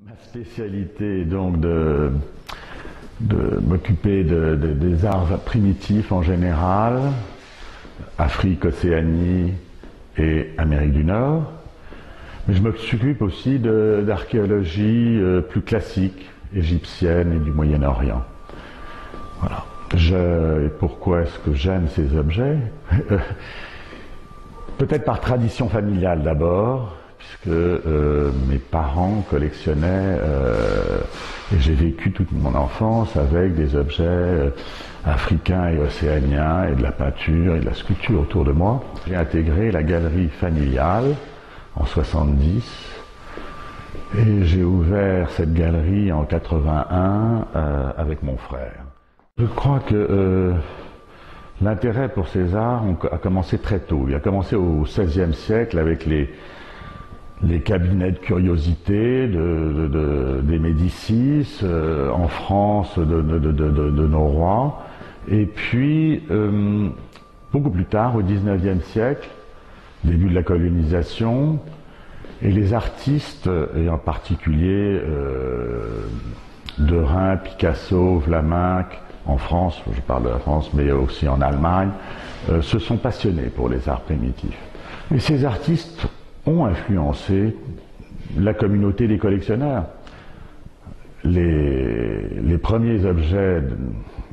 Ma spécialité est donc de m'occuper des arts primitifs en général, Afrique, Océanie et Amérique du Nord. Mais je m'occupe aussi d'archéologie plus classique, égyptienne et du Moyen-Orient. Voilà. Et pourquoi est-ce que j'aime ces objets? Peut-être par tradition familiale d'abord, puisque mes parents collectionnaient et j'ai vécu toute mon enfance avec des objets africains et océaniens et de la peinture et de la sculpture autour de moi. J'ai intégré la galerie familiale en 70 et j'ai ouvert cette galerie en 81 avec mon frère. Je crois que l'intérêt pour ces arts a commencé très tôt. Il a commencé au XVIe siècle avec les cabinets de curiosité des Médicis, en France de nos rois, et puis beaucoup plus tard, au XIXe siècle, début de la colonisation, et les artistes, et en particulier Derain, Picasso, Vlaminck, en France, je parle de la France, mais aussi en Allemagne, se sont passionnés pour les arts primitifs. Et ces artistes ont influencé la communauté des collectionneurs. Les premiers objets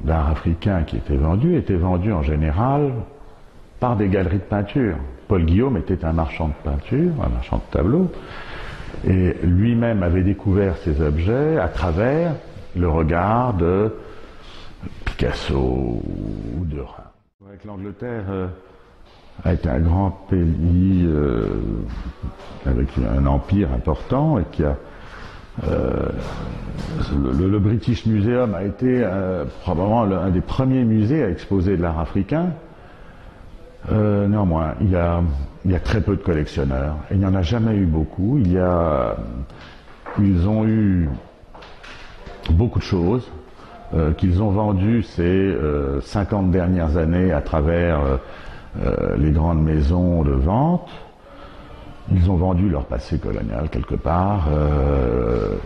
d'art africain qui étaient vendus en général par des galeries de peinture. Paul Guillaume était un marchand de peinture, un marchand de tableaux, et lui-même avait découvert ces objets à travers le regard de Picasso ou de Derain. Avec l'Angleterre a été un grand pays avec un empire important et qui a le British Museum a été probablement un des premiers musées à exposer de l'art africain. Néanmoins, il y a très peu de collectionneurs et il n'y en a jamais eu beaucoup. Ils ont eu beaucoup de choses qu'ils ont vendues ces 50 dernières années à travers les grandes maisons de vente. Ils ont vendu leur passé colonial quelque part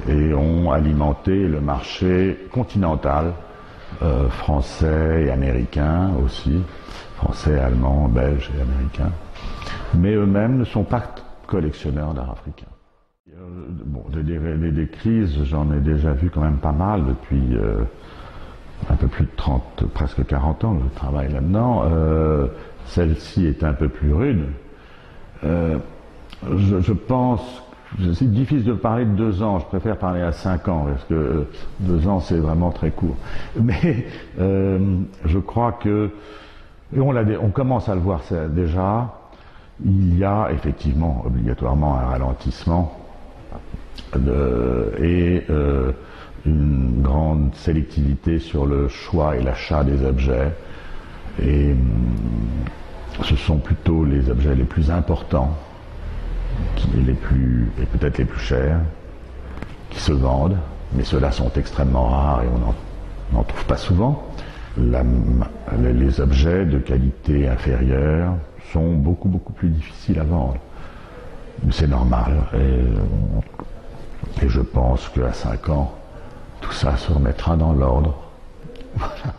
et ont alimenté le marché continental, français et américain aussi, français, allemand, belge et américain. Mais eux-mêmes ne sont pas collectionneurs d'art africain. Bon, des crises, j'en ai déjà vu quand même pas mal depuis un peu plus de 30, presque 40 ans que je travaille là-dedans. Celle-ci est un peu plus rude. Je pense, c'est difficile de parler de 2 ans, je préfère parler à 5 ans, parce que 2 ans c'est vraiment très court. Mais je crois que, et on commence à le voir déjà, il y a effectivement obligatoirement un ralentissement et une grande sélectivité sur le choix et l'achat des objets. Et ce sont plutôt les objets les plus importants et peut-être les plus chers qui se vendent, mais ceux-là sont extrêmement rares et on n'en trouve pas souvent. Les objets de qualité inférieure sont beaucoup plus difficiles à vendre. C'est normal et je pense qu'à 5 ans, tout ça se remettra dans l'ordre. Voilà.